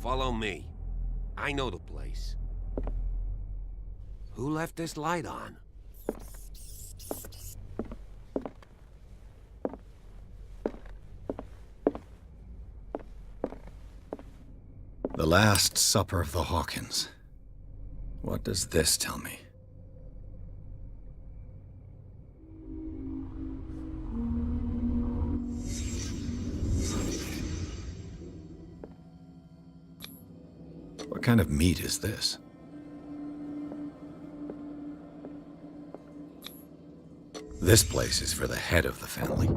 Follow me. I know the place. Who left this light on? The Last Supper of the Hawkins. What does this tell me? What kind of meat is this? This place is for the head of the family,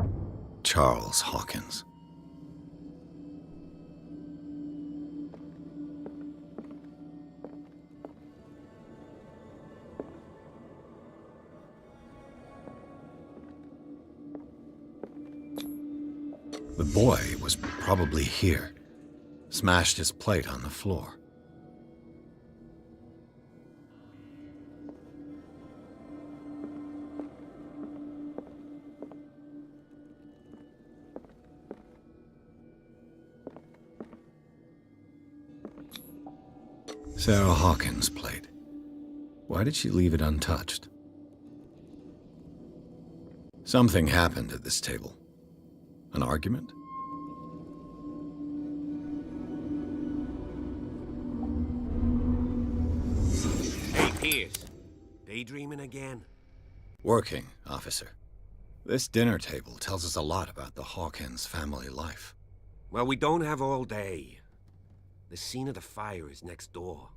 Charles Hawkins. The boy was probably here, smashed his plate on the floor. Sarah Hawkins' plate. Why did she leave it untouched? Something happened at this table. An argument? Hey, Pierce. Daydreaming again? Working, officer. This dinner table tells us a lot about the Hawkins family life. Well, we don't have all day. The scene of the fire is next door.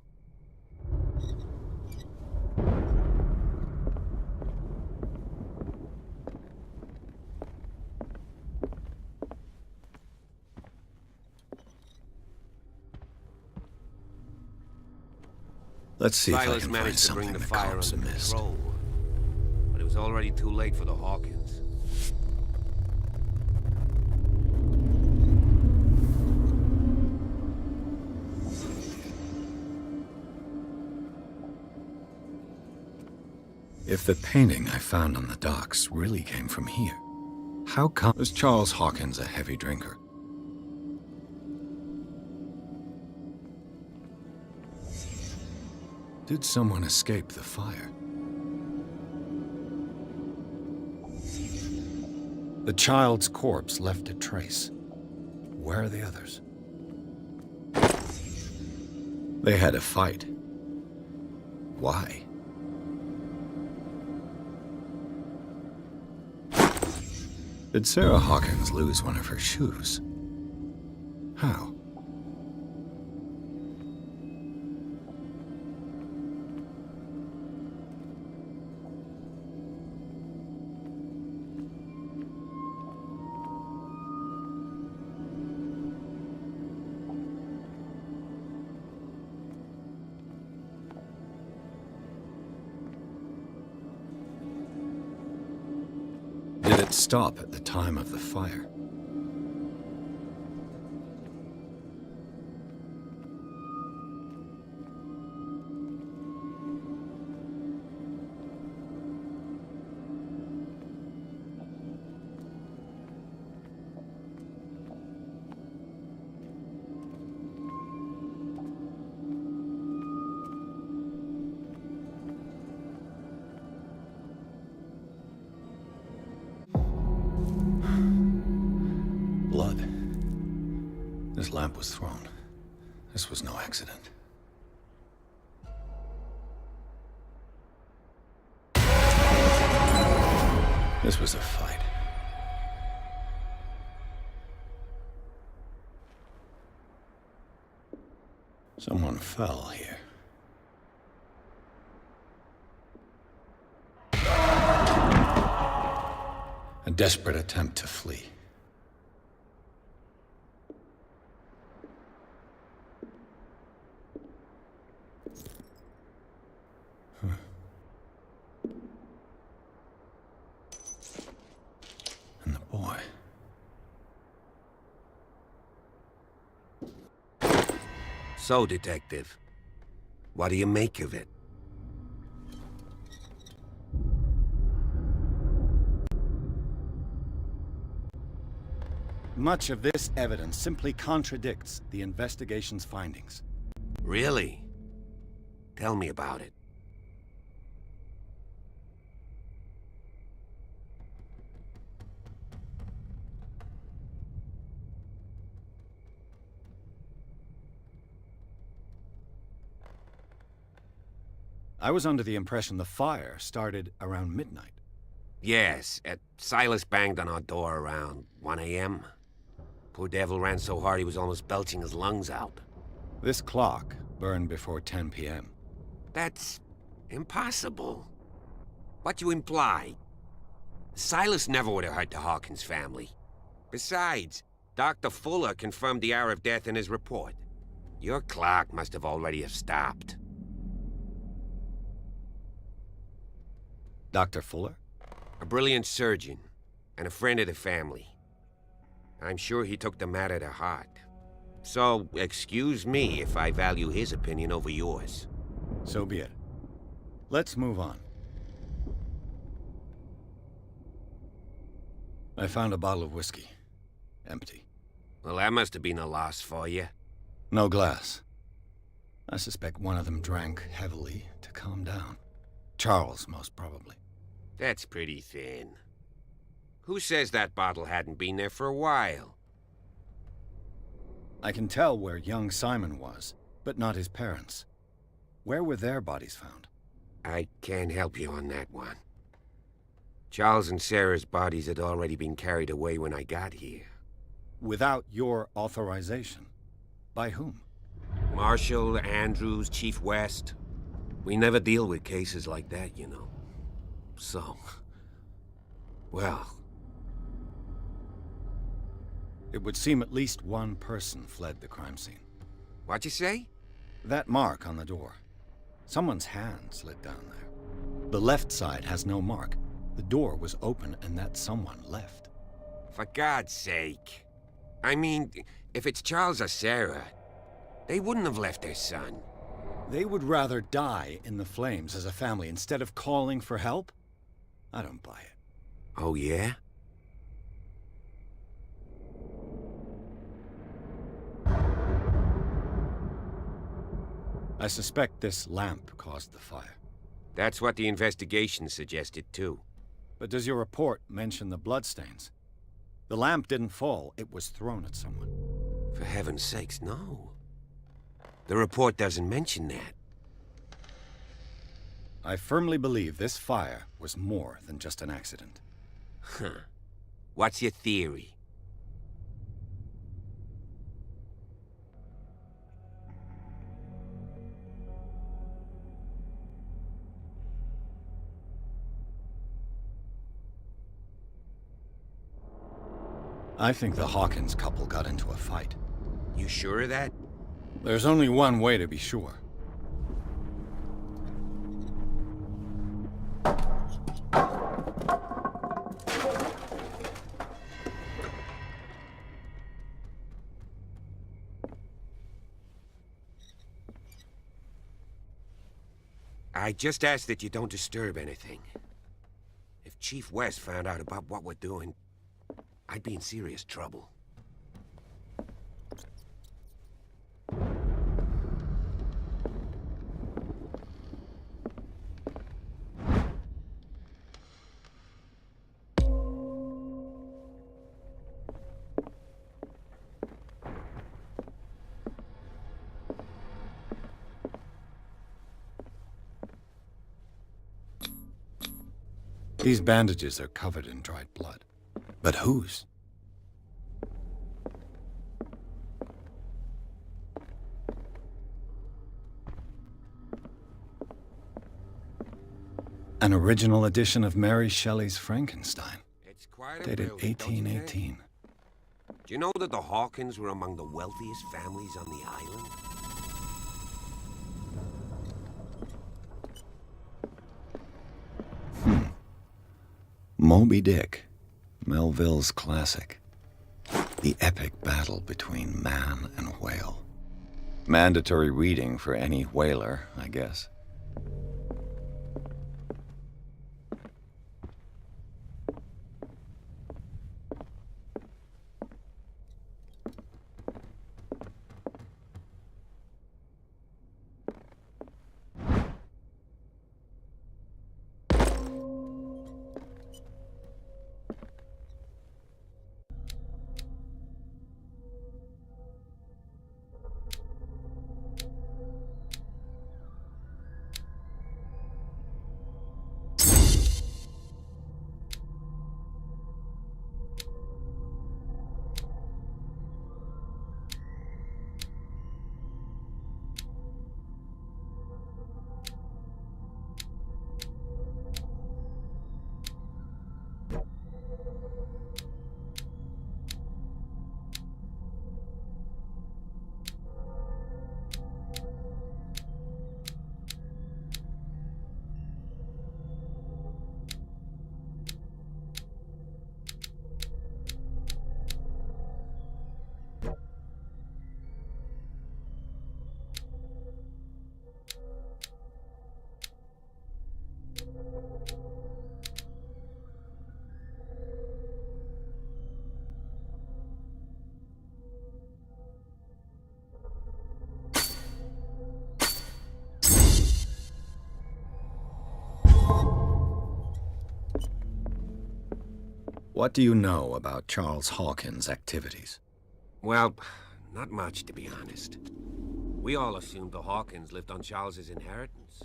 Let's see if I Silas can find managed to something bring the that fire calms under the mist. control, but it was already too late for the Hawkins. If the painting I found on the docks really came from here, how come was Charles Hawkins a heavy drinker? Did someone escape the fire? The child's corpse left a trace. Where are the others? They had a fight. Why? Did Sarah Hawkins lose one of her shoes? How? Did it stop at the time of the fire? Blood. This lamp was thrown. This was no accident. This was a fight. Someone fell here. A desperate attempt to flee. And the boy. So, Detective, what do you make of it? Much of this evidence simply contradicts the investigation's findings. Really? Tell me about it. I was under the impression the fire started around midnight. Yes, Silas banged on our door around 1 a.m. Poor devil ran so hard he was almost belching his lungs out. This clock burned before 10 p.m. That's impossible. What you imply? Silas never would have hurt the Hawkins family. Besides, Dr. Fuller confirmed the hour of death in his report. Your clock must have already have stopped. Dr. Fuller? A brilliant surgeon, and a friend of the family. I'm sure he took the matter to heart. So, excuse me if I value his opinion over yours. So be it. Let's move on. I found a bottle of whiskey. Empty. Well, that must have been a loss for you. No glass. I suspect one of them drank heavily to calm down. Charles, most probably. That's pretty thin. Who says that bottle hadn't been there for a while? I can tell where young Simon was, but not his parents. Where were their bodies found? I can't help you on that one. Charles and Sarah's bodies had already been carried away when I got here. Without your authorization? By whom? Marshall, Andrews, Chief West. We never deal with cases like that, you know. So... well... It would seem at least one person fled the crime scene. What'd you say? That mark on the door. Someone's hand slid down there. The left side has no mark. The door was open and that someone left. For God's sake. I mean, if it's Charles or Sarah, they wouldn't have left their son. They would rather die in the flames as a family instead of calling for help? I don't buy it. Oh, yeah? I suspect this lamp caused the fire. That's what the investigation suggested, too. But does your report mention the bloodstains? The lamp didn't fall, it was thrown at someone. For heaven's sakes, no. The report doesn't mention that. I firmly believe this fire was more than just an accident. Huh. What's your theory? I think the Hawkins couple got into a fight. You sure of that? There's only one way to be sure. I just ask that you don't disturb anything. If Chief West found out about what we're doing, I'd be in serious trouble. These bandages are covered in dried blood. But whose? An original edition of Mary Shelley's Frankenstein, It's quite a dated building, don't you think? 1818. Do you know that the Hawkins were among the wealthiest families on the island? Moby Dick, Melville's classic. The epic battle between man and whale. Mandatory reading for any whaler, I guess. What do you know about Charles Hawkins' activities? Well, not much, to be honest. We all assumed the Hawkins lived on Charles's inheritance.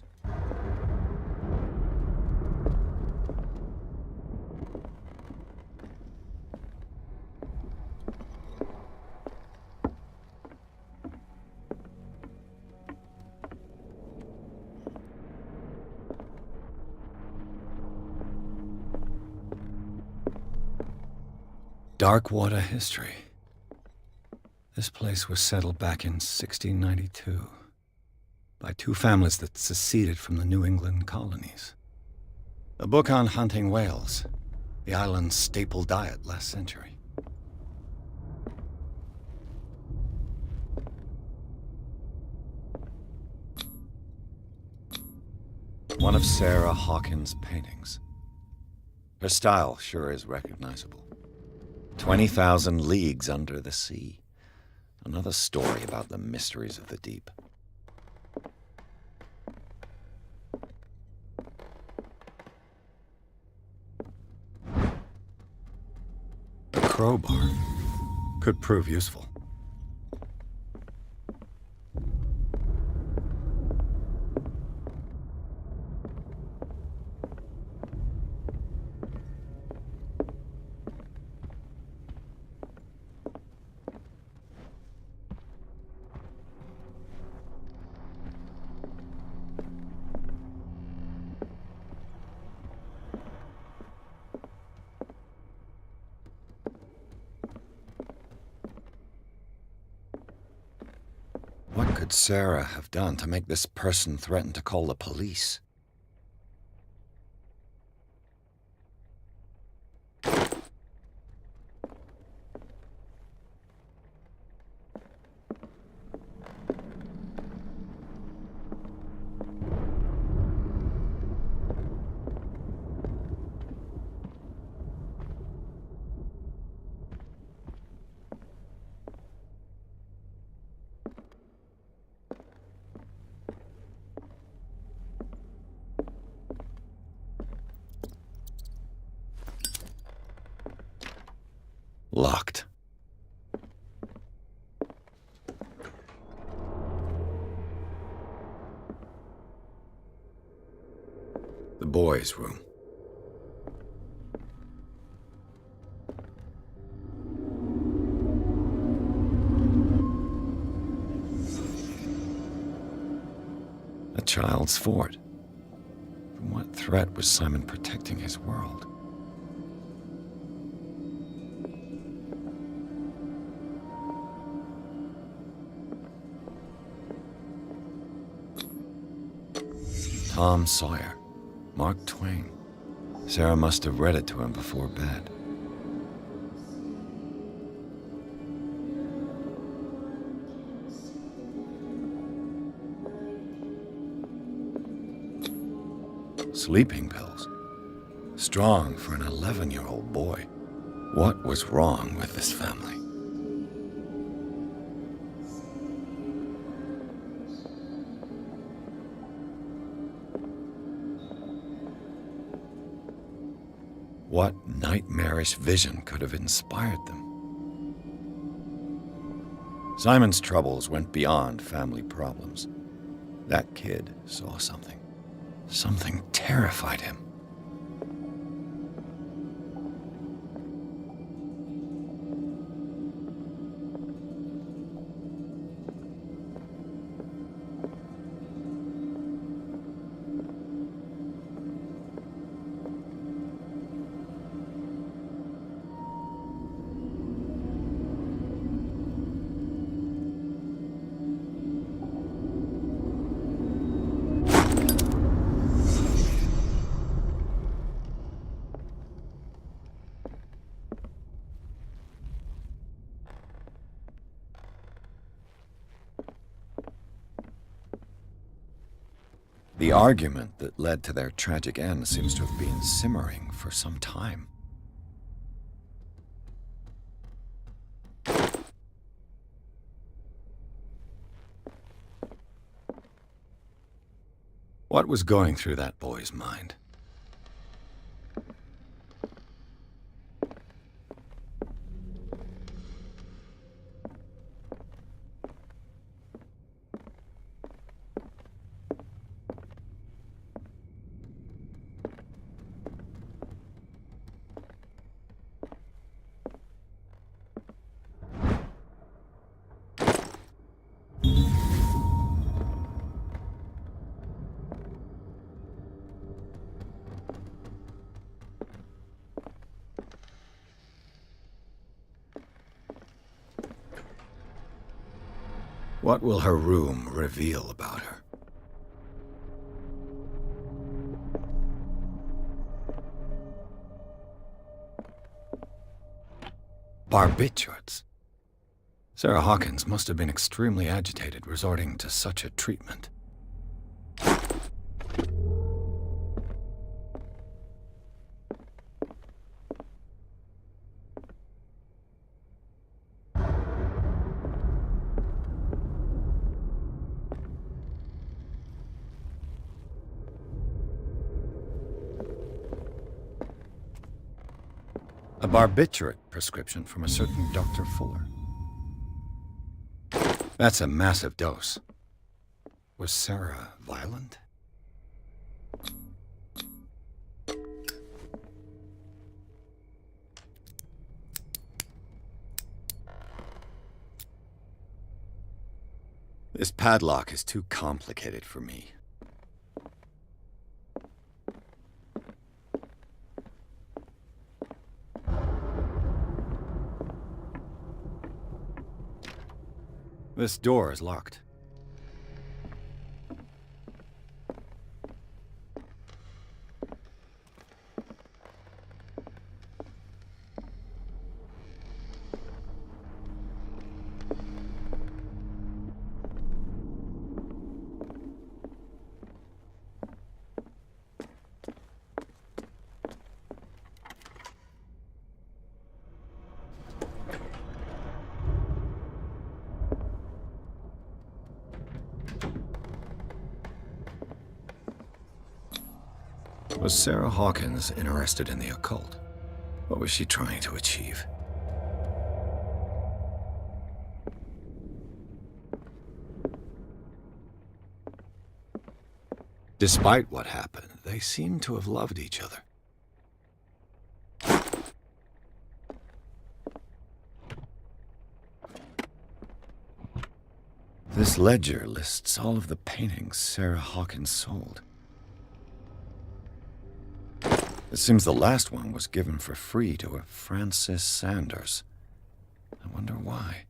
Darkwater history. This place was settled back in 1692 by two families that seceded from the New England colonies. A book on hunting whales, the island's staple diet last century. One of Sarah Hawkins' paintings. Her style sure is recognizable. 20,000 Leagues Under the Sea. Another story about the mysteries of the deep. A crowbar could prove useful. What could Sarah have done to make this person threaten to call the police? Locked. The boys' room. A child's fort. From what threat was Simon protecting his world? Tom Sawyer, Mark Twain. Sarah must have read it to him before bed. Sleeping pills. Strong for an 11-year-old boy. What was wrong with this family? What nightmarish vision could have inspired them? Simon's troubles went beyond family problems. That kid saw something. Something terrified him. The argument that led to their tragic end seems to have been simmering for some time. What was going through that boy's mind? What will her room reveal about her? Barbiturates. Sarah Hawkins must have been extremely agitated resorting to such a treatment. A barbiturate prescription from a certain Dr. Fuller. That's a massive dose. Was Sarah violent? This padlock is too complicated for me. This door is locked. Was Sarah Hawkins interested in the occult? What was she trying to achieve? Despite what happened, they seem to have loved each other. This ledger lists all of the paintings Sarah Hawkins sold. It seems the last one was given for free to a Francis Sanders. I wonder why.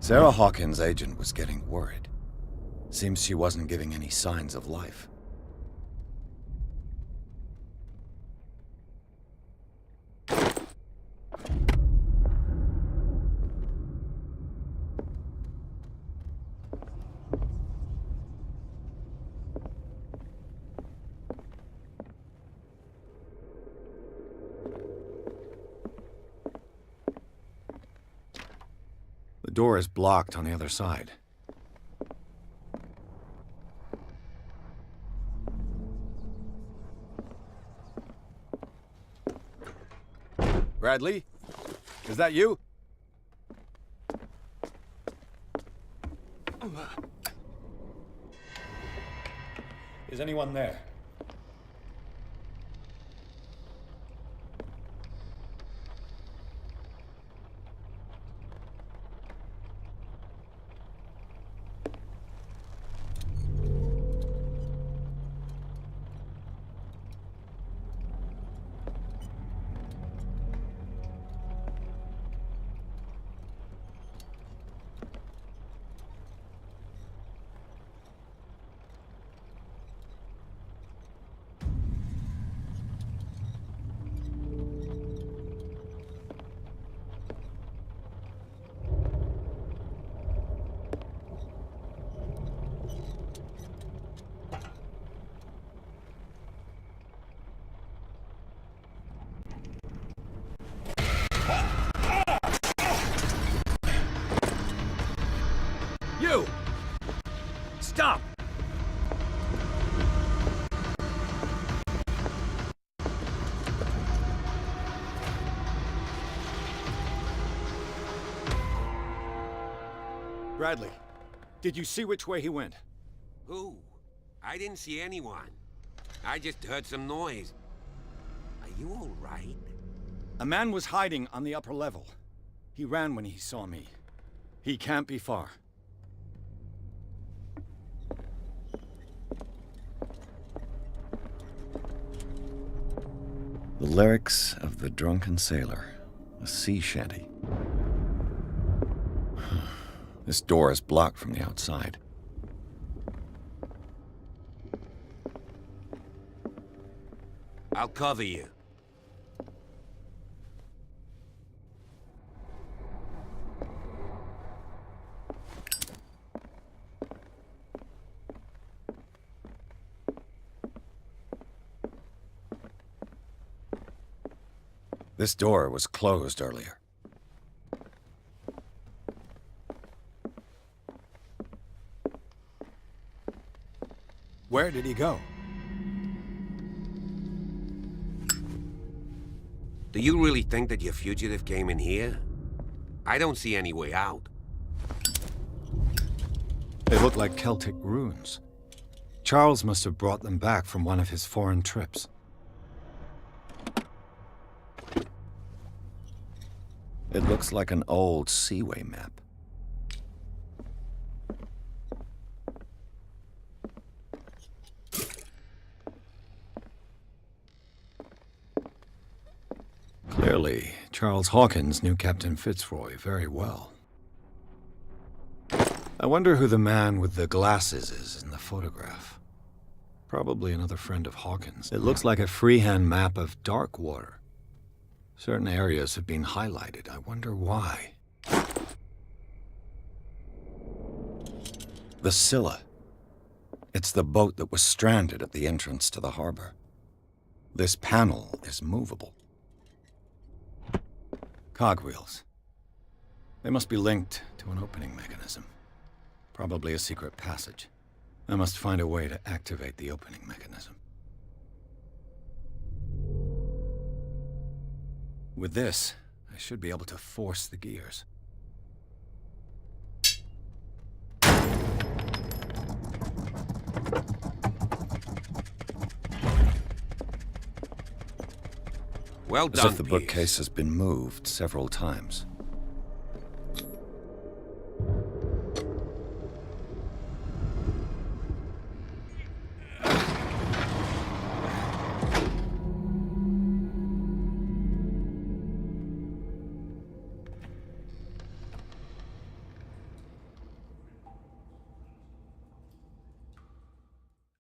Sarah Hawkins' agent was getting worried. Seems she wasn't giving any signs of life. The door is blocked on the other side. Bradley? Is that you? Is anyone there? You! Stop! Bradley, did you see which way he went? Who? I didn't see anyone. I just heard some noise. Are you all right? A man was hiding on the upper level. He ran when he saw me. He can't be far. The Lyrics of the Drunken Sailor. A sea shanty. This door is blocked from the outside. I'll cover you. This door was closed earlier. Where did he go? Do you really think that your fugitive came in here? I don't see any way out. They look like Celtic runes. Charles must have brought them back from one of his foreign trips. It looks like an old seaway map. Clearly, Charles Hawkins knew Captain Fitzroy very well. I wonder who the man with the glasses is in the photograph. Probably another friend of Hawkins. It looks like a freehand map of Darkwater. Certain areas have been highlighted. I wonder why. The Scylla. It's the boat that was stranded at the entrance to the harbor. This panel is movable. Cogwheels. They must be linked to an opening mechanism. Probably a secret passage. I must find a way to activate the opening mechanism. With this, I should be able to force the gears. Well As done, if the Pierce. bookcase has been moved several times.